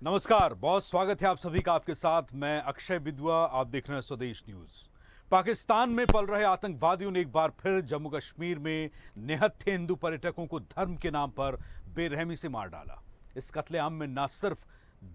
नमस्कार, बहुत स्वागत है आप सभी का। आपके साथ मैं अक्षय विद्वा। आप देख रहे हैं स्वदेश न्यूज। पाकिस्तान में पल रहे आतंकवादियों ने एक बार फिर जम्मू कश्मीर में निहत्थे हिंदू पर्यटकों को धर्म के नाम पर बेरहमी से मार डाला। इस कत्लेआम में न सिर्फ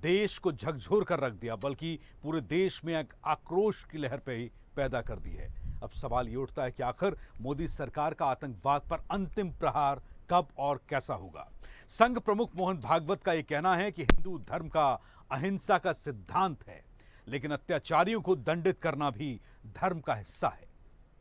देश को झकझोर कर रख दिया, बल्कि पूरे देश में एक आक्रोश की लहर पैदा कर दी है। अब सवाल ये उठता है कि आखिर मोदी सरकार का आतंकवाद पर अंतिम प्रहार कब और कैसा होगा। संघ प्रमुख मोहन भागवत का यह कहना है कि हिंदू धर्म का अहिंसा का सिद्धांत है, लेकिन अत्याचारियों को दंडित करना भी धर्म का हिस्सा है।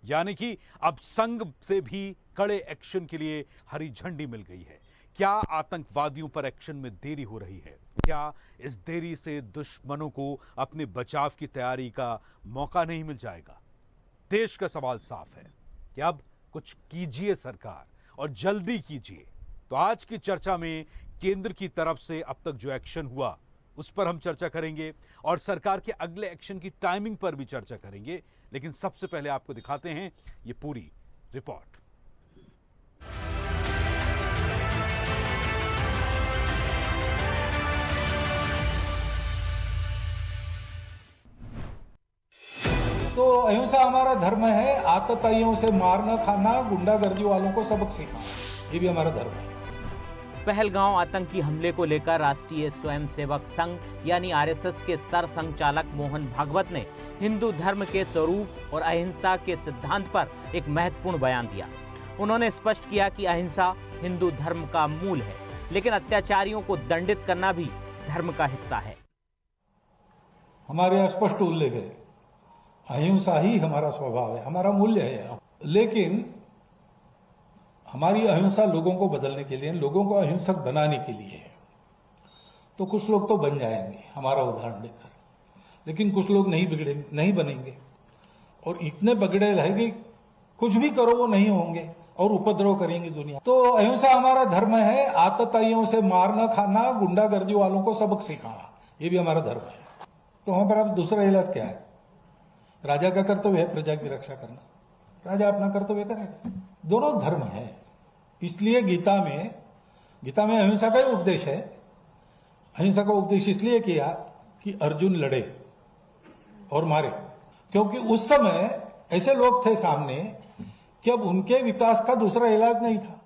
यानी कि अब संघ से भी कड़े एक्शन के लिए हरी झंडी मिल गई है। क्या आतंकवादियों पर एक्शन में देरी हो रही है? क्या इस देरी से दुश्मनों को अपने बचाव की तैयारी का मौका नहीं मिल जाएगा? देश का सवाल साफ है कि अब कुछ कीजिए सरकार, और जल्दी कीजिए। तो आज की चर्चा में केंद्र की तरफ से अब तक जो एक्शन हुआ उस पर हम चर्चा करेंगे, और सरकार के अगले एक्शन की टाइमिंग पर भी चर्चा करेंगे। लेकिन सबसे पहले आपको दिखाते हैं ये पूरी रिपोर्ट। तो अहिंसा हमारा धर्म है। आतताइयों से मारना खाना, गुंडागर्दी वालों को सबक सिखाना, ये भी हमारा धर्म है। पहलगांव आतंकी हमले को लेकर राष्ट्रीय स्वयंसेवक संघ यानी आरएसएस के सरसंघचालक मोहन भागवत ने हिंदू धर्म के स्वरूप और अहिंसा के सिद्धांत पर एक महत्वपूर्ण बयान दिया। उन्होंने स्पष्ट किया कि अहिंसा हिंदू धर्म का मूल है, लेकिन अत्याचारियों को दंडित करना भी धर्म का हिस्सा है। हमारे यहाँ स्पष्ट उल्लेख है, अहिंसा ही हमारा स्वभाव है, हमारा मूल्य है। लेकिन हमारी अहिंसा लोगों को बदलने के लिए, लोगों को अहिंसक बनाने के लिए है। तो कुछ लोग तो बन जाएंगे हमारा उदाहरण लेकर, लेकिन कुछ लोग नहीं बनेंगे, और इतने बगड़े रहेंगे कुछ भी करो वो नहीं होंगे और उपद्रव करेंगे दुनिया। तो अहिंसा हमारा धर्म है। आतताइयों से मारना खाना, गुंडागर्दी वालों को सबक सिखाना, ये भी हमारा धर्म है। तो वहां पर अब दूसरा इलाज क्या है? राजा का कर्तव्य है प्रजा की रक्षा करना, राजा अपना कर्तव्य करेगा। दोनों धर्म है। इसलिए गीता में अहिंसा का ही उपदेश है। अहिंसा का उपदेश इसलिए किया कि अर्जुन लड़े और मारे, क्योंकि उस समय ऐसे लोग थे सामने कि अब उनके विकास का दूसरा इलाज नहीं था।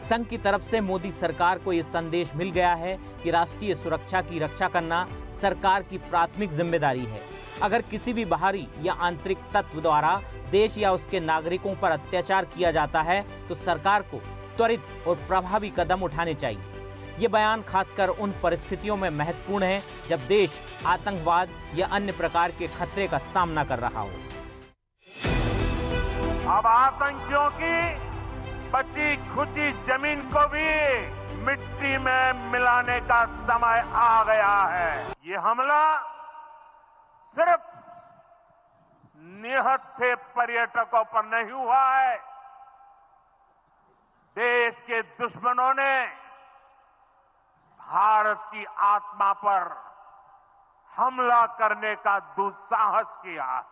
संघ की तरफ से मोदी सरकार को यह संदेश मिल गया है कि राष्ट्रीय सुरक्षा की रक्षा करना सरकार की प्राथमिक जिम्मेदारी है। अगर किसी भी बाहरी या आंतरिक तत्व द्वारा देश या उसके नागरिकों पर अत्याचार किया जाता है तो सरकार को त्वरित और प्रभावी कदम उठाने चाहिए। ये बयान खासकर उन परिस्थितियों में महत्वपूर्ण है जब देश आतंकवाद या अन्य प्रकार के खतरे का सामना कर रहा हो। अब आतंकियों की बची खुची जमीन को भी मिट्टी में मिलाने का समय आ गया है। ये हमला सिर्फ निहत्थे पर्यटकों पर नहीं हुआ है, देश के दुश्मनों ने भारत की आत्मा पर हमला करने का दुस्साहस किया है।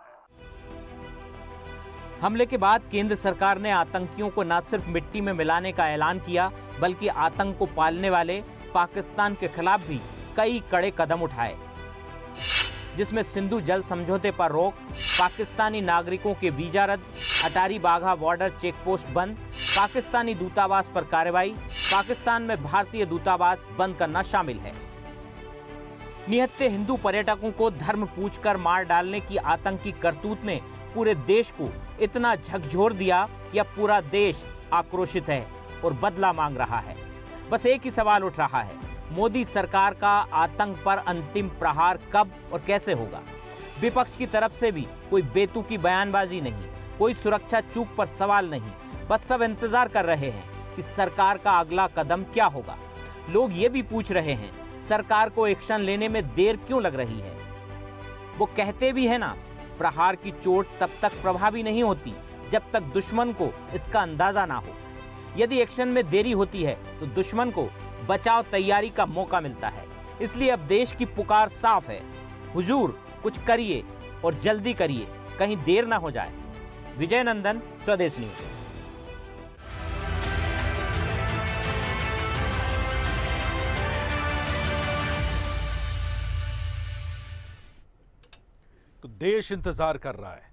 हमले के बाद केंद्र सरकार ने आतंकियों को न सिर्फ मिट्टी में मिलाने का ऐलान किया, बल्कि आतंक को पालने वाले पाकिस्तान के खिलाफ भी कई कड़े कदम उठाए, जिसमें सिंधु जल समझौते पर रोक, पाकिस्तानी नागरिकों के वीजा रद्द, अटारी बाघा बॉर्डर चेक पोस्ट बंद, पाकिस्तानी दूतावास पर कार्रवाई, पाकिस्तान में भारतीय दूतावास बंद करना शामिल है। निहत्थे हिंदू पर्यटकों को धर्म पूछकर मार डालने की आतंकी करतूत ने पूरे देश को इतना झकझोर दिया कि अब पूरा देश आक्रोशित है और बदला मांग रहा है। बस एक ही सवाल उठ रहा है, मोदी सरकार का आतंक पर अंतिम प्रहार कब और कैसे होगा? विपक्ष की तरफ से भी कोई बेतुकी बयानबाजी नहीं, कोई सुरक्षा चूक पर सवाल नहीं, बस सब इंतजार कर रहे हैं कि सरकार का अगला कदम क्या होगा। लोग ये भी पूछ रहे हैं, सरकार को एक्शन लेने में देर क्यों लग रही है? वो कहते भी है ना, प्रहार की चोट तब तक प्रभावी नहीं होती जब तक दुश्मन को इसका अंदाजा ना हो। यदि एक्शन में देरी होती है तो दुश्मन को बचाव तैयारी का मौका मिलता है। इसलिए अब देश की पुकार साफ है, हुजूर कुछ करिए और जल्दी करिए, कहीं देर ना हो जाए। विजय नंदन, स्वदेश न्यूज। तो देश इंतजार कर रहा है।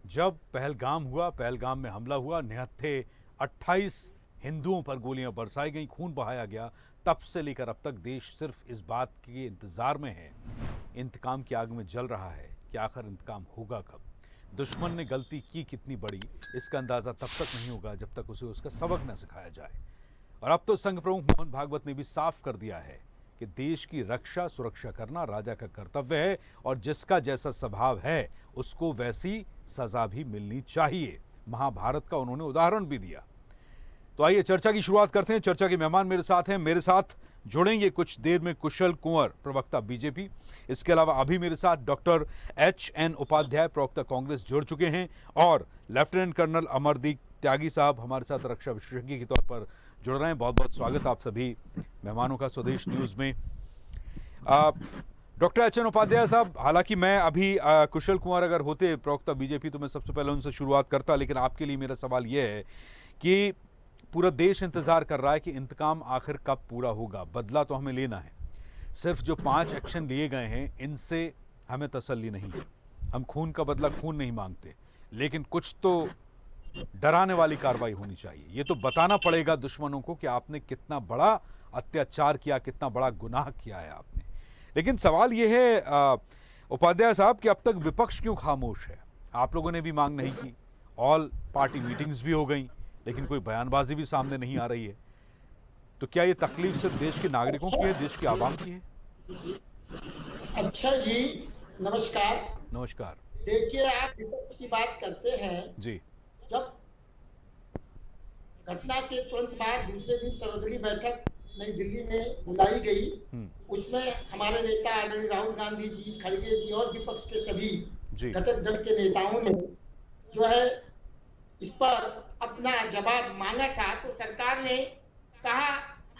जब पहलगाम हुआ, पहलगाम में हमला हुआ, निहत्थे 28 हिंदुओं पर गोलियां बरसाई गई, खून बहाया गया, तब से लेकर अब तक देश सिर्फ इस बात के इंतजार में है, इंतकाम की आग में जल रहा है कि आखिर इंतकाम होगा कब। दुश्मन ने गलती की कितनी बड़ी, इसका अंदाजा तब तक नहीं होगा जब तक उसे उसका सबक न सिखाया जाए। और अब तो संघ प्रमुख मोहन भागवत ने भी साफ कर दिया है कि देश की रक्षा सुरक्षा करना राजा का कर्तव्य है और जिसका जैसा स्वभाव है उसको वैसी सजा भी मिलनी चाहिए। महाभारत का उन्होंने उदाहरण भी दिया। तो आइए चर्चा की शुरुआत करते हैं। चर्चा के मेहमान मेरे साथ हैं। मेरे साथ जुड़ेंगे कुछ देर में कुशल कुंवर, प्रवक्ता बीजेपी। इसके अलावा अभी मेरे साथ डॉक्टर HN उपाध्याय, प्रवक्ता कांग्रेस, जुड़ चुके हैं और लेफ्टिनेंट कर्नल अमरदीप त्यागी साहब हमारे साथ रक्षा विशेषज्ञ के तौर पर जुड़ रहे हैं। बहुत बहुत स्वागत आप सभी मेहमानों का स्वदेश न्यूज में। डॉक्टर HN उपाध्याय साहब, हालांकि मैं अभी कुशल कुंवर अगर होते प्रवक्ता बीजेपी तो मैं सबसे पहले उनसे शुरुआत करता, लेकिन आपके लिए मेरा सवाल यह है कि पूरा देश इंतजार कर रहा है कि इंतकाम आखिर कब पूरा होगा। बदला तो हमें लेना है, सिर्फ जो 5 एक्शन लिए गए हैं इनसे हमें तसल्ली नहीं है। हम खून का बदला खून नहीं मांगते, लेकिन कुछ तो डराने वाली कार्रवाई होनी चाहिए। ये तो बताना पड़ेगा दुश्मनों को कि आपने कितना बड़ा अत्याचार किया, कितना बड़ा गुनाह किया है आपने। लेकिन सवाल ये है उपाध्याय साहब कि अब तक विपक्ष क्यों खामोश है? आप लोगों ने भी मांग नहीं की, ऑल पार्टी मीटिंग्स भी हो गई, लेकिन कोई बयानबाजी भी सामने नहीं आ रही है। तो क्या ये तकलीफ सिर्फ देश के नागरिकों की है, देश की आवाम की है? अच्छा जी, नमस्कार। नमस्कार। देखिए, आप विपक्ष की बात करते हैं जी। जब घटना के तुरंत बाद दूसरे दिन सर्वदलीय बैठक नई दिल्ली में बुलाई गई, उसमें हमारे नेता आदरणीय राहुल गांधी जी, खड़गे जी और विपक्ष के सभी घटक दल के नेताओं ने जो है इस पर अपना जवाब मांगा था। तो सरकार ने कहा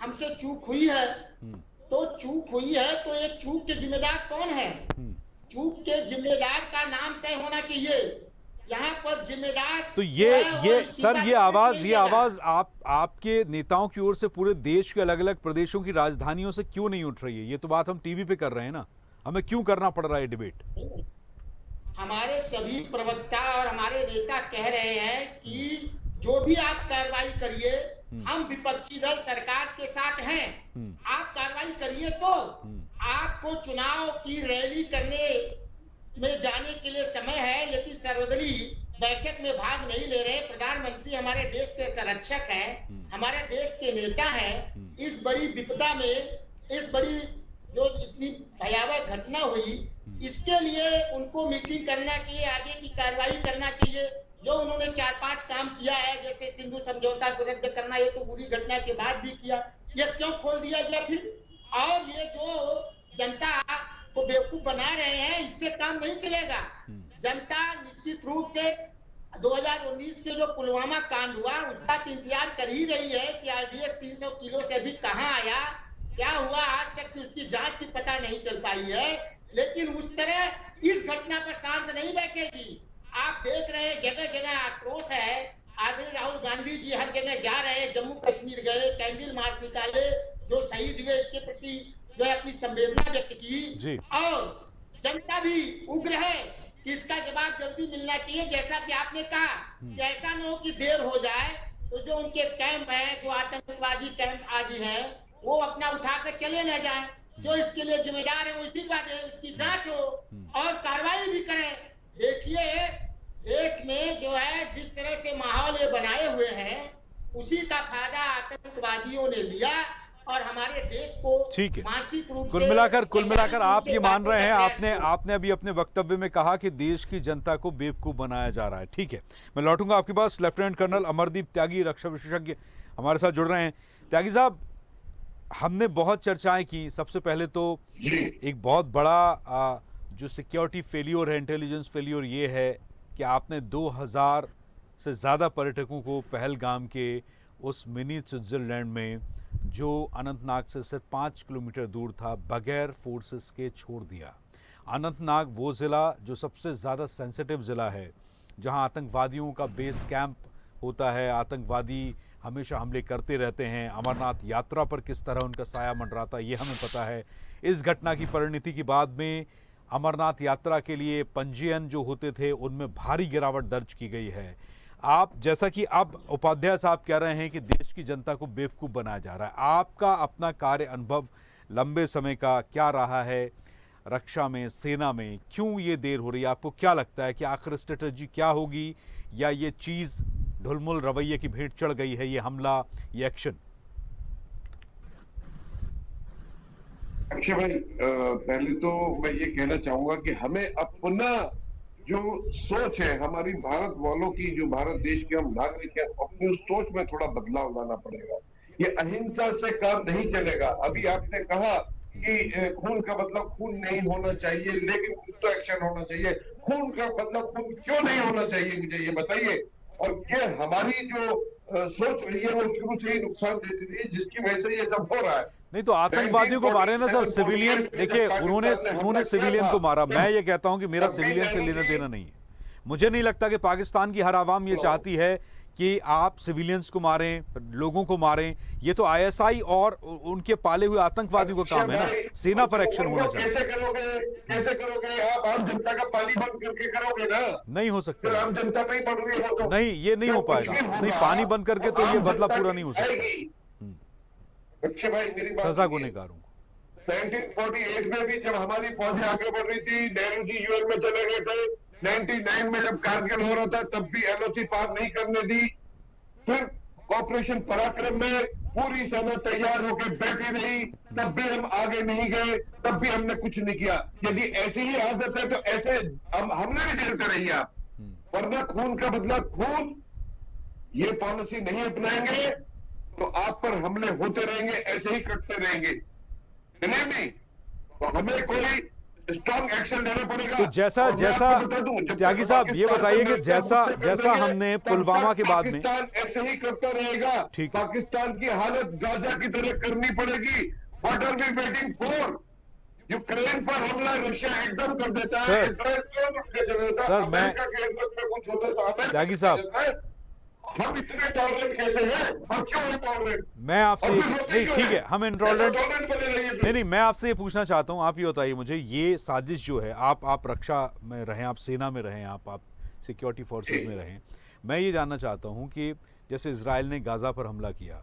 हमसे चूक हुई है। तो चूक हुई है तो एक चूक के जिम्मेदार कौन है? चूक के जिम्मेदार का नाम तय होना चाहिए। यहाँ पर जिम्मेदार तो ये सर, ये आवाज आपके नेताओं की ओर से पूरे देश के अलग अलग प्रदेशों की राजधानियों से क्यों नहीं उठ रही है? ये तो बात हम टीवी पे कर रहे हैं ना, हमें क्यों करना पड़ रहा है डिबेट? हमारे सभी प्रवक्ता और हमारे नेता कह रहे हैं कि जो भी आप कार्रवाई करिए, हम विपक्षी दल सरकार के साथ हैं। आप कार्रवाई करिए तो आपको चुनाव की रैली करने में जाने के लिए समय है, लेकिन सर्वदलीय बैठक में भाग नहीं ले रहे। प्रधानमंत्री हमारे देश के संरक्षक हैं, हमारे देश के नेता हैं। इस बड़ी विपदा में, इस बड़ी जो इतनी भयावह घटना हुई, इसके लिए उनको मीटिंग करना चाहिए, आगे की कार्रवाई करना चाहिए। जो उन्होंने 4-5 काम किया है, जैसे सिंधु समझौता को रद्द करना, ये तो बुरी घटना के बाद भी किया, ये क्यों खोल दिया गया फिर? और ये जो जनता को बेवकूफ बना रहे हैं, इससे काम नहीं चलेगा। जनता निश्चित रूप से 2019 के जो पुलवामा कांड हुआ उसका इंतजार कर ही रही है कि RDX 300 किलो से अधिक कहाँ आया, क्या हुआ, आज तक की उसकी जांच की पता नहीं चल पाई है। लेकिन उस तरह इस घटना पर शांत नहीं बैठेगी। आप देख रहे हैं जगह जगह आक्रोश है। आदरणीय राहुल गांधी जी हर जगह जा रहे हैं, जम्मू कश्मीर गए, कैंडल मार्च निकाले, जो शहीद हुए के प्रति जो है अपनी संवेदना व्यक्त की। और जनता भी उग्र है कि इसका जवाब जल्दी मिलना चाहिए। जैसा कि आपने कहा कि ऐसा न हो कि देर हो जाए तो जो उनके कैंप है, जो आतंकवादी कैंप आदि है, वो अपना उठाकर चले न जाए। जो इसके लिए जिम्मेदार है वो इसी बात है, उसकी जांच हो और कार्रवाई भी करें। देखिए, देश में जो है जिस तरह से माहौल ये बनाए हुए हैं, उसी का फायदा आतंकवादियों ने लिया और हमारे देश को मानसिक रूप से कुल मिलाकर आप ये मान रहे हैं, आपने अभी अपने वक्तव्य में कहा कि देश की जनता को बेवकूफ बनाया जा रहा है। ठीक है, मैं लौटूंगा आपके पास। लेफ्टिनेंट कर्नल अमरदीप त्यागी, रक्षा विशेषज्ञ, हमारे साथ जुड़ रहे हैं। त्यागी साहब, हमने बहुत चर्चाएं की। सबसे पहले तो एक बहुत बड़ा जो सिक्योरिटी फेलियर है, इंटेलिजेंस फेलियर, ये है कि आपने 2000 से ज़्यादा पर्यटकों को पहलगाम के उस मिनी स्विट्जरलैंड में, जो अनंतनाग से सिर्फ 5 किलोमीटर दूर था, बगैर फोर्सेस के छोड़ दिया। अनंतनाग वो ज़िला जो सबसे ज़्यादा सेंसिटिव ज़िला है, जहां आतंकवादियों का बेस कैंप होता है, आतंकवादी हमेशा हमले करते रहते हैं। अमरनाथ यात्रा पर किस तरह उनका साया मंडराता, ये हमें पता है। इस घटना की परिणति के बाद में अमरनाथ यात्रा के लिए पंजीयन जो होते थे उनमें भारी गिरावट दर्ज की गई है। आप जैसा कि अब उपाध्याय साहब कह रहे हैं कि देश की जनता को बेवकूफ़ बनाया जा रहा है, आपका अपना कार्य अनुभव लंबे समय का क्या रहा है रक्षा में, सेना में, क्यों ये देर हो रही है? आपको क्या लगता है कि आखिर स्ट्रेटजी क्या होगी, या ये चीज़ ढुलमुल रवैये की भेंट चढ़ गई है, ये हमला, ये एक्शन? अक्षय भाई, पहले तो मैं ये कहना चाहूंगा कि हमें अपना जो सोच है, हमारी भारत वालों की, जो भारत देश के हम नागरिक हैं, अपनी उस सोच में थोड़ा बदलाव लाना पड़ेगा। ये अहिंसा से काम नहीं चलेगा। अभी आपने कहा कि खून का मतलब खून नहीं होना चाहिए, लेकिन कुछ तो एक्शन होना चाहिए। खून का मतलब खून क्यों नहीं होना चाहिए, मुझे ये बताइए। और ये हमारी जो सोच रही है वो शुरू से ही नुकसान देती थी, जिसकी वजह से ये सब हो रहा है। नहीं तो आतंकवादियों को मारे ना सर, सिविलियन, देखिए उन्होंने सिविलियन को मारा। मैं ये कहता हूं कि मेरा सिविलियन से लेना देना नहीं है। मुझे नहीं लगता कि पाकिस्तान की हर आवाम ये चाहती है कि आप सिविलियंस को मारें, लोगों को मारें। ये तो आईएसआई और उनके पाले हुए आतंकवादियों का काम है ना, सेना पर एक्शन होना चाहिए। कैसे करोगे आप? आम जनता का पानी बंद करके करोगे ना? नहीं हो सकता। आम जनता नहीं बढ़ रही है तो नहीं, ये नहीं हो पाएगा। नहीं, पानी बंद करके तो ये बदला पूरा नहीं हो सकता। अच्छे भाई, मेरी बात सजा गुनहगारों को। 1948 में भी जब हमारी फौजें आगे बढ़ रही थी, नेहरू जी यूएन में चले गए थे। 99 में जब कारगिल हो रहा था तब भी एलओसी पार नहीं करने दी। फिर ऑपरेशन पराक्रम में पूरी सेना तैयार होकर बैठी रही, तब भी हम आगे नहीं गए, तब भी हमने कुछ नहीं किया। यदि ऐसी ही आदत है तो ऐसे हमने भी झेलते रहिए आप, वरना खून का बदला खून, ये पॉलिसी नहीं अपनाएंगे तो आप पर हमले होते रहेंगे, ऐसे ही कटते रहेंगे। नहीं, तो हमें कोई स्ट्रॉन्ग एक्शन लेना पड़ेगा। तो जैसा त्यागी साहब ये बताइए कि जैसा हमने पुलवामा के बाद में, पाकिस्तान ऐसे ही करता रहेगा। पाकिस्तान की हालत गाजा की तरह करनी पड़ेगी। What are we waiting for? Ukraine पर हमला रशिया एकदम कर देता है। सर मैं कुछ होता तो त्यागी साहब, हम इतने टॉलरेंट कैसे हैं? हम क्यों इंटॉलरेंट? मैं आपसे नहीं, ठीक है, हम इंटॉलरेंट नहीं, मैं आपसे ये पूछना चाहता हूँ, आप ये बताइए मुझे, ये साजिश जो है, आप रक्षा में रहें, आप सेना में रहें, आप सिक्योरिटी फोर्सेस में रहें, मैं ये जानना चाहता हूँ कि जैसे इजराइल ने गाजा पर हमला किया,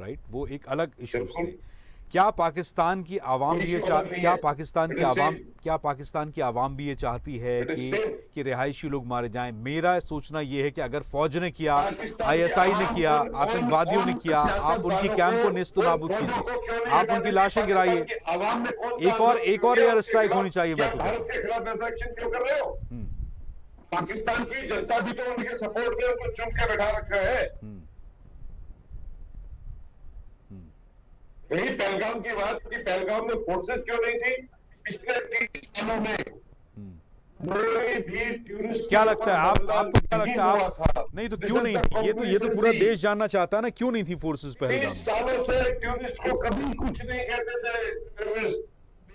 राइट, वो एक अलग इश्यूज थे। क्या पाकिस्तान की आवाम भी ये क्या पाकिस्तान की आवाम भी ये चाहती है कि रिहायशी लोग मारे जाएं? मेरा सोचना ये है कि अगर फौज ने किया, आईएसआई ने किया, आतंकवादियों ने किया, आप उनकी कैंप को नेस्त नाबूद कीजिए, आप उनकी लाशें गिराइए, एक और एयर स्ट्राइक होनी चाहिए। मैं तो पाकिस्तान की जनता भी तो उनके सपोर्ट में उनको चुन के बैठा रखा है। यही पहलगाम की बात कि पहलगाम में फोर्सेस क्यों नहीं थी पिछले 30 सालों में? क्या लगता है आपको क्या लगता है आप नहीं तो क्यों नहीं थी? ये तो पूरा देश जानना चाहता है ना, क्यों नहीं थी फोर्सेस पहलगाम? 30 सालों से टूरिस्ट को कभी कुछ नहीं कहते थे terrorist.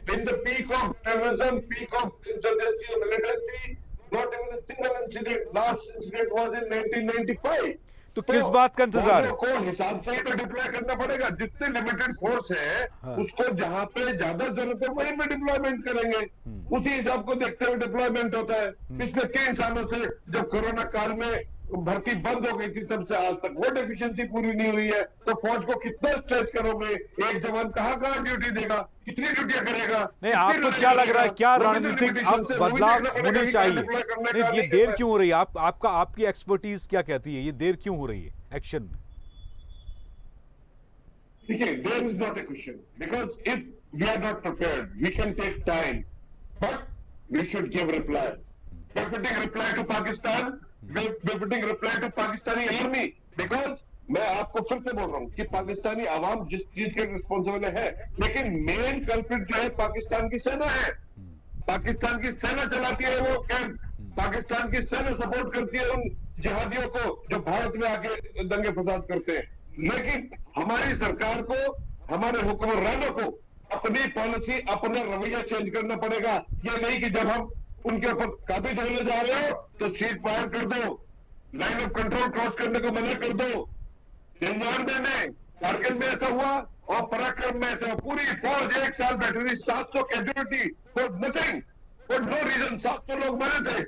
In the peak of terrorism, peak of insurgency, militancy, not even a single incident. Last incident was in 1995। तो किस बात का इंतजार है? को हिसाब से ही तो डिप्लॉय करना पड़ेगा। जितने लिमिटेड फोर्स है, उसको जहां पे ज्यादा जरूरत है वहीं पे डिप्लॉयमेंट करेंगे। उसी हिसाब को देखते हुए डिप्लॉयमेंट होता है। पिछले 3 सालों से जब कोरोना काल में भर्ती बंद हो गई थी, तब से आज तक वो डेफिशिएंसी पूरी नहीं हुई है। तो फौज को कितना स्ट्रेच करोगे? एक जवान कहाँ ड्यूटी देगा? कितनी ड्यूटियां करेगा? नहीं, आपको क्या लग रहा है, क्या रणनीतिक अब बदलाव होने चाहिए? नहीं, ये देर क्यों हो रही है? आपकी एक्सपर्टीज क्या कहती है, ये देर क्यों हो रही है एक्शन में? देखिए, there is not a question, because if we are not prepared we can take time, but we should give reply. Befitting reply to Pakistan, befitting reply to Pakistani army, because मैं आपको फिर से बोल रहा हूँ कि पाकिस्तानी आवाम जिस चीज के रिस्पॉन्सिबल है, लेकिन मेन कल्प्रिट जो है पाकिस्तान की सेना है। पाकिस्तान की सेना चलाती है वो कैंप, पाकिस्तान की सेना सपोर्ट करती है उन जिहादियों को जो भारत में आके दंगे फसाद करते हैं। लेकिन हमारी सरकार को, हमारे हुक्मरानों को अपनी पॉलिसी, अपना रवैया चेंज करना पड़ेगा। ये नहीं कि जब हम उनके ऊपर काबू होने जा रहे हो तो सीज फायर कर दो, लाइन ऑफ कंट्रोल क्रॉस करने को मना कर दो। निन्यानवे में कारगिल में ऐसा हुआ और पराक्रम में ऐसा, पूरी फौज 1 साल बैठी रही, 700 कैजुअलिटी फॉर नथिंग। और नो रीजन 700 लोग मरे थे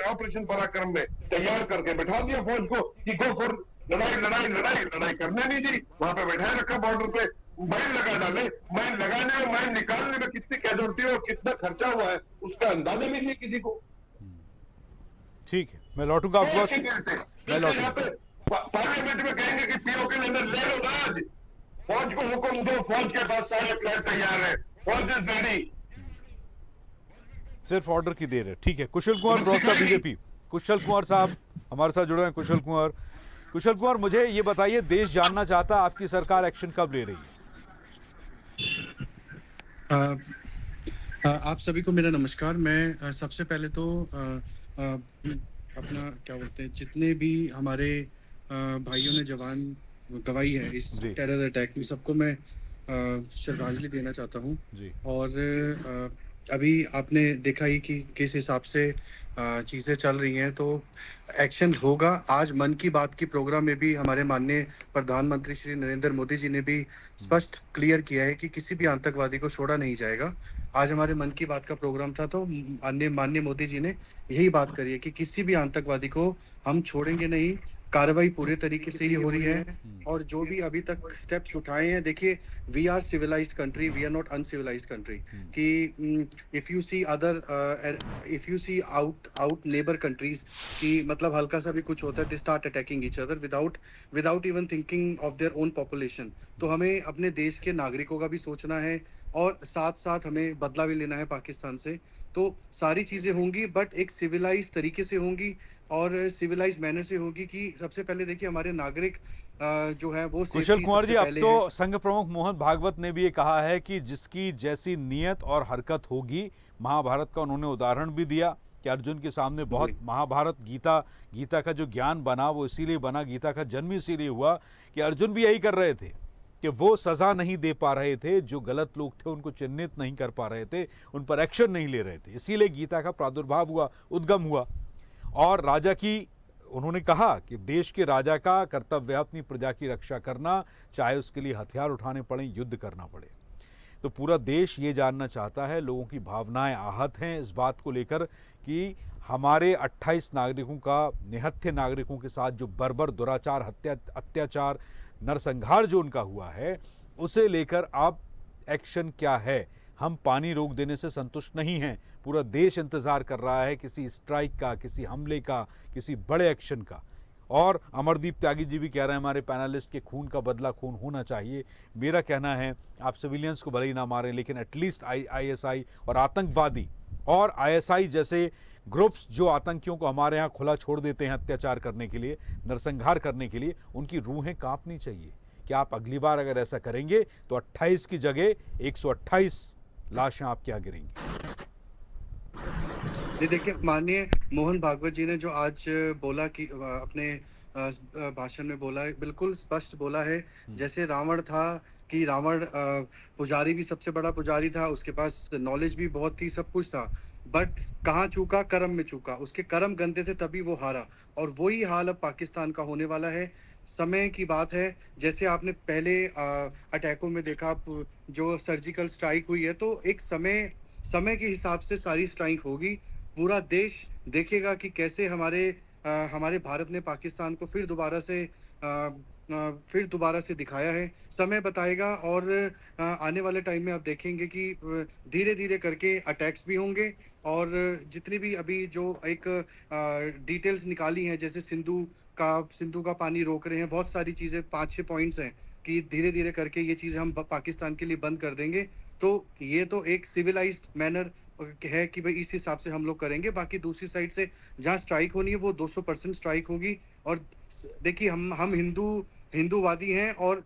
ऑपरेशन पराक्रम में, तैयार करके बैठा दिया फौज को कि गो फॉर लड़ाई लड़ाई लड़ाई लड़ाई करने नहीं दी, वहां पे बैठाए रखा बॉर्डर पे, माइन लगा डाले, माइन लगाने और माइन निकालने में कितनी कैजुअल्टी और कितना खर्चा हुआ है उसका अंदाजा नहीं है किसी को। ठीक है, मैं लौटूंगा आपके पास, मैं यहाँ लौटूंगा। पे पार्लियामेंट में कहेंगे कि पीओके के अंदर ले लो ना, आज फौज को हुक्म दो, फौज के पास सारे प्लान तैयार है, फौज इज रेडी। सिर्फ ऑर्डर की देर है। ठीक है, कुशल कुमार प्रवक्ता बीजेपी, कुशल कुमार साहब हमारे साथ जुड़े हैं। कुशल कुमार मुझे ये बताइए, देश जानना चाहता आपकी सरकार एक्शन कब ले रही है? आप सभी को मेरा नमस्कार। मैं सबसे पहले तो अपना क्या बोलते हैं, जितने भी हमारे भाइयों ने जवान गवाई है इस टेरर अटैक में, सबको मैं श्रद्धांजलि देना चाहता हूं। और अभी आपने देखा ही कि किस हिसाब से चीज़ें चल रही हैं, तो एक्शन होगा। आज मन की बात की प्रोग्राम में भी हमारे माननीय प्रधानमंत्री श्री नरेंद्र मोदी जी ने भी स्पष्ट क्लियर किया है कि किसी भी आतंकवादी को छोड़ा नहीं जाएगा। आज हमारे मन की बात का प्रोग्राम था, तो माननीय मोदी जी ने यही बात करी है कि किसी भी आतंकवादी को हम छोड़ेंगे नहीं। कार्रवाई पूरे तरीके से ही हो रही है, और जो भी अभी तक स्टेप्स उठाए हैं, देखिए we are civilised country, we are not uncivilised country. कि if you see out neighbour countries की मतलब हल्का सा भी कुछ होता है, they start attacking each other without even thinking of their own population. तो हमें अपने देश के नागरिकों का भी सोचना है, और साथ साथ हमें बदला भी लेना है पाकिस्तान से। तो सारी चीजें होंगी, बट एक सिविलाइज तरीके से होंगी और सिविलाइज मैनर से होगी। कि सबसे पहले देखिए हमारे नागरिक जो है वो कुशल कुमार जी, अब तो संघ प्रमुख मोहन भागवत ने भी ये कहा है कि जिसकी जैसी नियत और हरकत होगी, महाभारत का उन्होंने उदाहरण भी दिया कि अर्जुन के सामने बहुत महाभारत गीता का जो ज्ञान बना वो इसीलिए बना, गीता का जन्म इसीलिए हुआ कि अर्जुन भी यही कर रहे थे कि वो सजा नहीं दे पा रहे थे, जो गलत लोग थे उनको चिन्हित नहीं कर पा रहे थे, उन पर एक्शन नहीं ले रहे थे, इसीलिए गीता का प्रादुर्भाव हुआ, उद्गम हुआ। और राजा की उन्होंने कहा कि देश के राजा का कर्तव्य है अपनी प्रजा की रक्षा करना, चाहे उसके लिए हथियार उठाने पड़े, युद्ध करना पड़े। तो पूरा देश ये जानना चाहता है, लोगों की भावनाएं आहत हैं इस बात को लेकर कि हमारे 28 नागरिकों का, निहत्थे नागरिकों के साथ जो बर्बर दुराचार, अत्याचार, नरसंहार जो उनका हुआ है, उसे लेकर अब एक्शन क्या है। हम पानी रोक देने से संतुष्ट नहीं हैं, पूरा देश इंतज़ार कर रहा है किसी स्ट्राइक का, किसी हमले का, किसी बड़े एक्शन का। और अमरदीप त्यागी जी भी कह रहे हैं हमारे पैनलिस्ट के खून का बदला खून होना चाहिए। मेरा कहना है आप सिविलियंस को भले ही ना मारें, लेकिन एटलीस्ट आईएसआई और आतंकवादी और आईएसआई जैसे ग्रुप्स जो आतंकियों को हमारे यहाँ खुला छोड़ देते हैं अत्याचार करने के लिए, नरसंहार करने के लिए, उनकी रूहें कांपनी चाहिए कि आप अगली बार अगर ऐसा करेंगे तो 28 की जगह 128 लाशें आपके यहाँ गिरेंगी। ये देखिए माननीय मोहन भागवत जी ने जो आज बोला कि अपने भाषण में बोला है, बिल्कुल स्पष्ट बोला है। जैसे रावण था कि रावण पुजारी भी सबसे बड़ा पुजारी था, उसके पास नॉलेज भी बहुत थी, सब कुछ था, बट कहाँ चूका, कर्म में चूका। उसके कर्म गंदे थे तभी वो हारा, और वही हाल अब पाकिस्तान का होने वाला है। समय की बात है। जैसे आपने पहले अटैकों में देखा, जो सर्जिकल स्ट्राइक हुई है, तो एक समय के हिसाब से सारी स्ट्राइक होगी। पूरा देश देखेगा कि कैसे हमारे भारत ने पाकिस्तान को फिर दोबारा से दिखाया है। समय बताएगा, और आने वाले टाइम में आप देखेंगे कि धीरे धीरे करके अटैक्स भी होंगे, और जितनी भी अभी जो एक डिटेल्स निकाली हैं, जैसे सिंधु का पानी रोक रहे हैं, बहुत सारी चीजें 5-6 पॉइंट्स हैं कि धीरे धीरे करके ये चीजें हम पाकिस्तान के लिए बंद कर देंगे। तो ये तो एक सिविलाइज्ड मैनर है कि भाई इस हिसाब से हम लोग करेंगे। बाकी दूसरी साइड से जहाँ स्ट्राइक होनी है वो 200% स्ट्राइक होगी। और देखिए हम हिंदूवादी हैं, और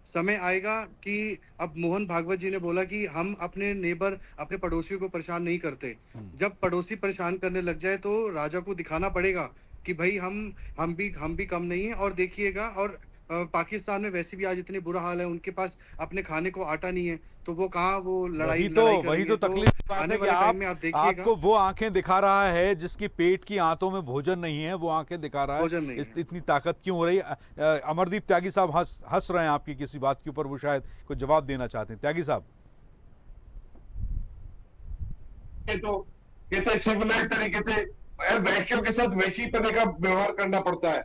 समय आएगा कि अब मोहन भागवत जी ने बोला कि हम अपने पड़ोसियों को परेशान नहीं करते। जब पड़ोसी परेशान करने लग जाए तो राजा को दिखाना पड़ेगा कि भाई हम भी कम नहीं है। और देखिएगा, और पाकिस्तान में वैसे भी आज इतने बुरा हाल है, उनके पास अपने खाने को आटा नहीं है, तो वो कहाँ वो लड़ाई वही तो तकलीफ की बात है कि आपको वो आंखें दिखा रहा है जिसकी पेट की आंतों में भोजन नहीं है, वो आंखें दिखा रहा है। इतनी ताकत क्यों हो रही है? अमरदीप त्यागी साहब हंस रहे हैं आपकी किसी बात के ऊपर, वो शायद कोई जवाब देना चाहते हैं। त्यागी साहब, तो कैसे सिविलाइज तरीके से वैश्यों के साथ वैशी तरह का व्यवहार करना पड़ता है,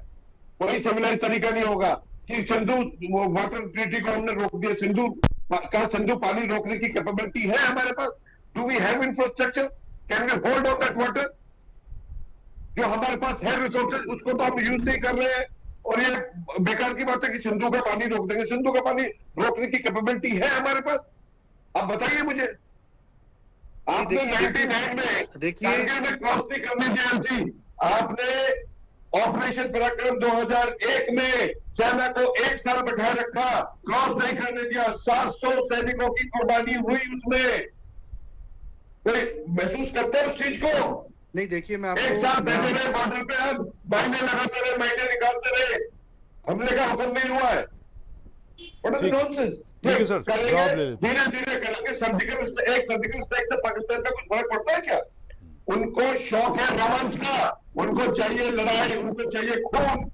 कोई सिविलाइज तरीका नहीं होगा कि सिंधु वाटर ट्रीटी को हमने रोक दिया। सिंधु पानी रोकने की कैपेबिलिटी है हमारे पास? Do we have infrastructure? Can we hold on that water? जो हमारे पास है रिसोर्सेज उसको तो हम यूज नहीं कर रहे हैं, और ये बेकार की बात है कि सिंधु का पानी रोक देंगे। सिंधु का पानी रोकने की कैपेबिलिटी है हमारे पास? आप बताइए मुझे। आपने 99 में कारगिल में क्रॉस नहीं करने दिया थी, आपने ऑपरेशन पराक्रम 2001 में सेना को 1 साल बैठाए रखा, क्रॉस नहीं करने दिया। 700 सैनिकों की कुर्बानी हुई उसमें। कोई महसूस करते हैं उस चीज को? नहीं, देखिए मैं आपको 1 साल बैठे रहे बॉर्डर पे, अब महीने लगाते रहे, महीने निकालते रहे, हमले का हुक्म नहीं हुआ है। ठीक है सर, जवाब ले लेते हैं। धीरे धीरे करेंगे। सर्जिकल स्ट्राइक से पाकिस्तान का कुछ फर्क पड़ता है क्या? उनको शौक है रोमांच का, उनको चाहिए लड़ाई, उनको चाहिए खून।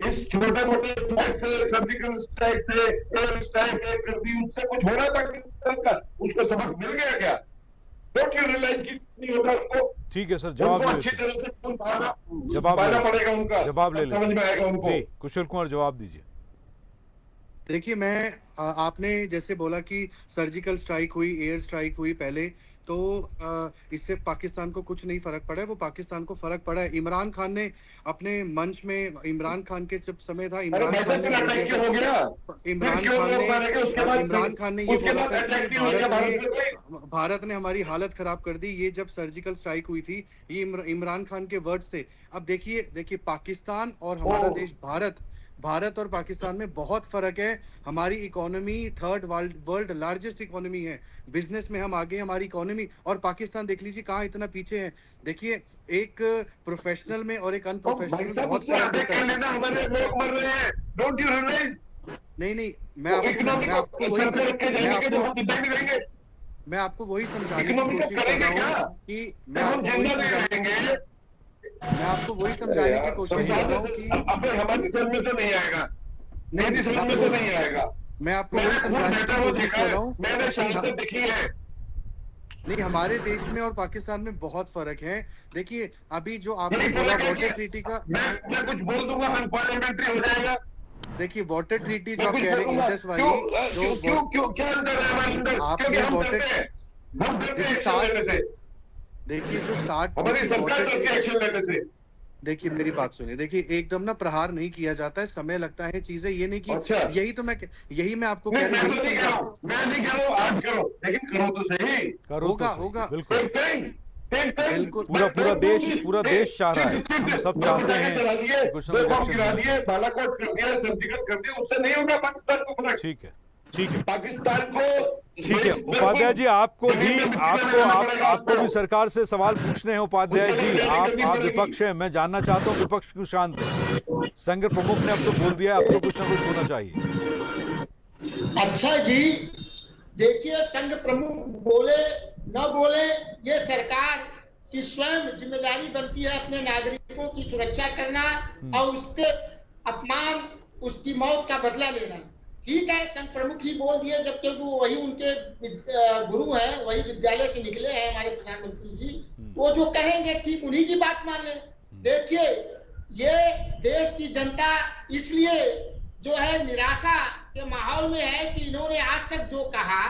इस छोटे मोटे स्ट्राइक से, सर्जिकल स्ट्राइक से, एयर स्ट्राइक कर दी, उससे कुछ हो रहा है पाकिस्तान का? उसको सबक मिल गया क्या? डोंट यू रियलाइज कि नहीं होता उनको? ठीक है सर, जवाब ले अच्छी लेते हैं। तरह से खून जवाब पाना पड़ेगा उनका, जवाब ले समझ में आएगा उनको। जी कुशल कुमार, जवाब दीजिए। देखिए मैं आपने जैसे बोला कि सर्जिकल स्ट्राइक हुई, एयर स्ट्राइक हुई पहले, तो इससे पाकिस्तान को कुछ नहीं फर्क पड़ा है। वो पाकिस्तान को फर्क पड़ा है। इमरान खान ने अपने मंच में, इमरान खान के जब समय था, इमरान खान ने ये बोला कि भारत ने हमारी हालत खराब कर दी, ये जब सर्जिकल स्ट्राइक हुई थी, ये इमरान खान के वर्ड से। अब देखिए पाकिस्तान और हमारा देश भारत और पाकिस्तान में बहुत फर्क है। हमारी economy 3rd world largest economy है, बिजनेस में हम आगे, हमारी इकोनॉमी, और पाकिस्तान देख लीजिए कहाँ इतना पीछे है। देखिए एक प्रोफेशनल में और एक अनप्रोफेशनल में बहुत फर्क होता है। नहीं, मैं आपको वही समझाने की कोशिश कर रहा हूँ कि मैं आपको वही समझाने की कोशिश कर रहा हूँ कि हमारी समझ में तो नहीं आएगा, मेरी समझ में तो नहीं आएगा। मैं आपको वही समझाने की कोशिश कर रहा हूँ। मैंने शासन देखी है। नहीं, हमारे देश में और पाकिस्तान में बहुत फर्क है। देखिए अभी जो आपने बोला वाटर ट्रीटी का, मैं कुछ बोल दूंगा अनपार्लियामेंट्री हो जाएगा। देखिए वाटर ट्रीटी जो आप कह रहे हैं, इंडस वाली, आपने वाटर, देखिए जो देखिए मेरी बात सुनिए। देखिए एकदम ना प्रहार नहीं किया जाता है, समय लगता है, चीजें ये नहीं कि यही मैं आपको कह रहा हूँ। मैं नहीं कह रहा हूँ आज करो, लेकिन करो तो सही। होगा बिल्कुल। पूरा देश चाह रहा है, हम सब चाहते हैं कुछ ना कुछ एक्शन। बालाकोट कर दिया, सर्जिकल कर दिया, उससे नहीं होगा पाकिस्तान को फर्क। ठीक है पाकिस्तान को। ठीक है उपाध्याय जी, आपको भी सरकार से सवाल पूछने हैं। उपाध्याय जी, आप विपक्ष हैं, मैं जानना चाहता हूँ विपक्ष क्यों शांत है? संघ प्रमुख ने अब तो बोल दिया, अब तो कुछ ना कुछ होना चाहिए। अच्छा जी, देखिए संघ प्रमुख बोले न बोले, ये सरकार की स्वयं जिम्मेदारी बनती है अपने नागरिकों की सुरक्षा करना और उसके अपमान, उसकी मौत का बदला लेना। ठीक है, संघ प्रमुख ही बोल दिए, जबकि वो वही उनके गुरु हैं, वही विद्यालय से निकले हैं हमारे प्रधानमंत्री जी। वो जो कहेंगे ठीक उन्हीं की बात मान लें। देखिए ये देश की जनता इसलिए जो है निराशा के माहौल में है कि इन्होंने आज तक जो कहा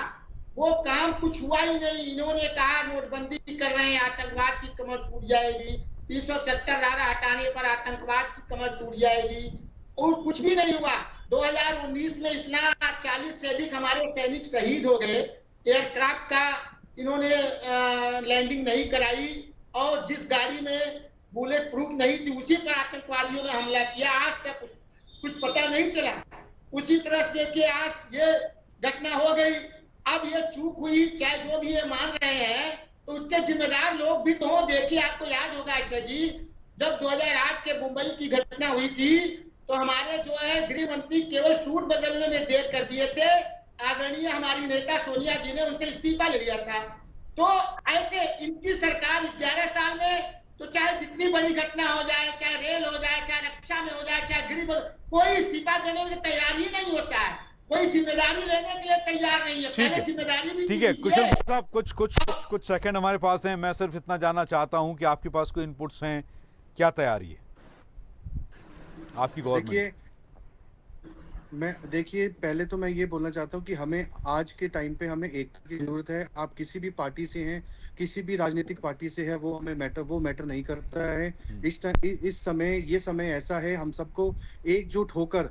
वो काम कुछ हुआ ही नहीं। इन्होंने कहा नोटबंदी कर रहे हैं, आतंकवाद की कमर टूट जाएगी, 370 धारा हटाने पर आतंकवाद की कमर टूट जाएगी, और कुछ भी नहीं हुआ। 2019 में इतना 40 से अधिक हमारे सैनिक शहीद हो गए, एयरक्राफ्ट का इन्होंने लैंडिंग नहीं कराई, और जिस गाड़ी में बुलेट प्रूफ नहीं थी उसी पर आतंकवादियों ने हमला किया। आज तक कुछ पता नहीं चला। उसी तरह से देखिए आज ये घटना हो गई। अब ये चूक हुई, चाहे जो भी ये मान रहे हैं, तो उसके जिम्मेदार लोग भी तो हो। देखिए आपको याद होगा अच्छा जी, जब 2008 के मुंबई की घटना हुई थी तो हमारे जो है गृह मंत्री केवल सूट बदलने में देर कर दिए थे। आदरणीय हमारी नेता सोनिया जी ने उनसे इस्तीफा ले लिया था। तो ऐसे इनकी सरकार 11 साल में तो चाहे जितनी बड़ी घटना हो जाए, चाहे रेल हो जाए, चाहे रक्षा में हो जाए, चाहे गृह, कोई इस्तीफा देने के तैयार ही नहीं होता है। कोई जिम्मेदारी लेने के लिए तैयार नहीं है। पहले जिम्मेदारी भी ठीक है कुशल साहब, कुछ सेकंड हमारे पास हैं। मैं सिर्फ इतना जानना चाहता हूं कि आपके पास कोई इनपुट्स हैं, क्या तैयारी है आपकी गवर्नमेंट? देखिए पहले तो मैं ये बोलना चाहता हूँ कि हमें आज के टाइम पे हमें एकता की जरूरत है। आप किसी भी पार्टी से हैं, किसी भी राजनीतिक पार्टी से है, वो मैटर नहीं करता है। इस समय ये समय ऐसा है, हम सबको एकजुट होकर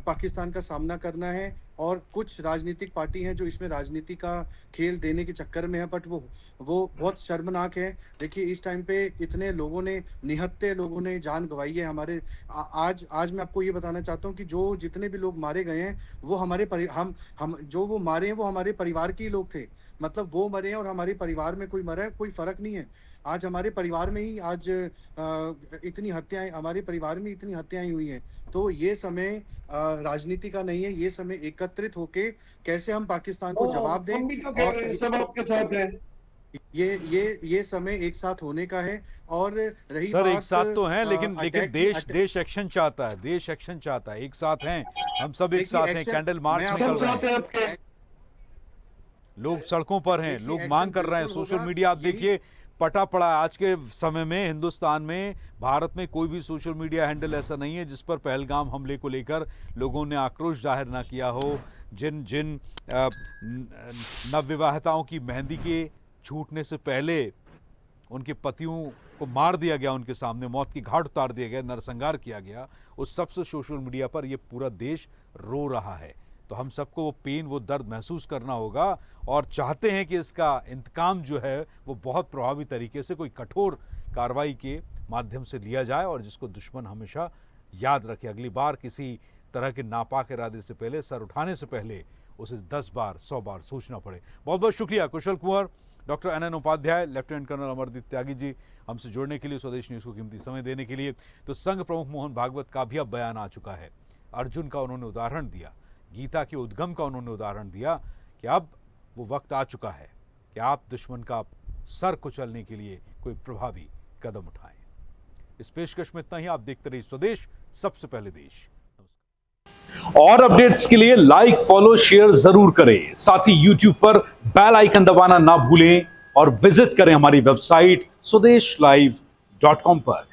पाकिस्तान का सामना करना है। और कुछ राजनीतिक पार्टी हैं जो इसमें राजनीति का खेल देने के चक्कर में है, बट वो बहुत शर्मनाक है। देखिए इस टाइम पे इतने लोगों ने, निहत्थे लोगों ने जान गंवाई है हमारे। आज मैं आपको ये बताना चाहता हूँ कि जो जितने भी लोग मारे गए हैं वो हमारे हम जो वो मारे हैं वो हमारे परिवार के ही लोग थे। मतलब वो मरे हैं और हमारे परिवार में कोई मरा है, कोई फर्क नहीं है। आज हमारे परिवार में ही आज इतनी हत्याएं, हमारे परिवार में इतनी हत्याएं हुई हैं। तो ये समय राजनीति का नहीं है, ये समय एकत्रित होके कैसे हम पाकिस्तान को जवाब दें। हम भी तो कह रहे हैं, सब आपके साथ है। ये समय एक साथ होने का है। और रही सर बात, एक साथ तो हैं, लेकिन देश एक्शन चाहता है, देश एक्शन चाहता है। एक साथ हैं, हम सब एक साथ हैं, कैंडल मार्च निकल रहे हैं, लोग सड़कों पर हैं, लोग मांग कर रहे हैं। सोशल मीडिया आप देखिए पटा पड़ा है। आज के समय में हिंदुस्तान में, भारत में कोई भी सोशल मीडिया हैंडल ऐसा नहीं है जिस पर पहलगाम हमले को लेकर लोगों ने आक्रोश जाहिर ना किया हो। जिन नवविवाहिताओं की मेहंदी के छूटने से पहले उनके पतियों को मार दिया गया, उनके सामने मौत की घाट उतार दिया गया, नरसंहार किया गया, उस सबसे सोशल मीडिया पर ये पूरा देश रो रहा है। तो हम सबको वो पेन, वो दर्द महसूस करना होगा और चाहते हैं कि इसका इंतकाम जो है वो बहुत प्रभावी तरीके से, कोई कठोर कार्रवाई के माध्यम से लिया जाए और जिसको दुश्मन हमेशा याद रखे। अगली बार किसी तरह के नापाक इरादे से पहले, सर उठाने से पहले उसे 10 बार 100 बार सोचना पड़े। बहुत बहुत शुक्रिया Kushal Kunwar, doctor NN Upadhyay, lieutenant colonel Amardeep Tyagi ji, हमसे जुड़ने के लिए, स्वदेश न्यूज़ को कीमती समय देने के लिए। तो संघ प्रमुख मोहन भागवत का भी अब बयान आ चुका है। अर्जुन का उन्होंने उदाहरण दिया, गीता के उद्गम का उन्होंने उदाहरण दिया कि अब वो वक्त आ चुका है कि आप दुश्मन का सर कुचलने के लिए कोई प्रभावी कदम उठाएं। इस पेशकश में इतना ही। आप देखते रहिए स्वदेश, सबसे पहले देश। और अपडेट्स के लिए लाइक, फॉलो, शेयर जरूर करें। साथ ही YouTube पर बेल आइकन दबाना ना भूलें और विजिट करें हमारी वेबसाइट swedeshlive.com पर।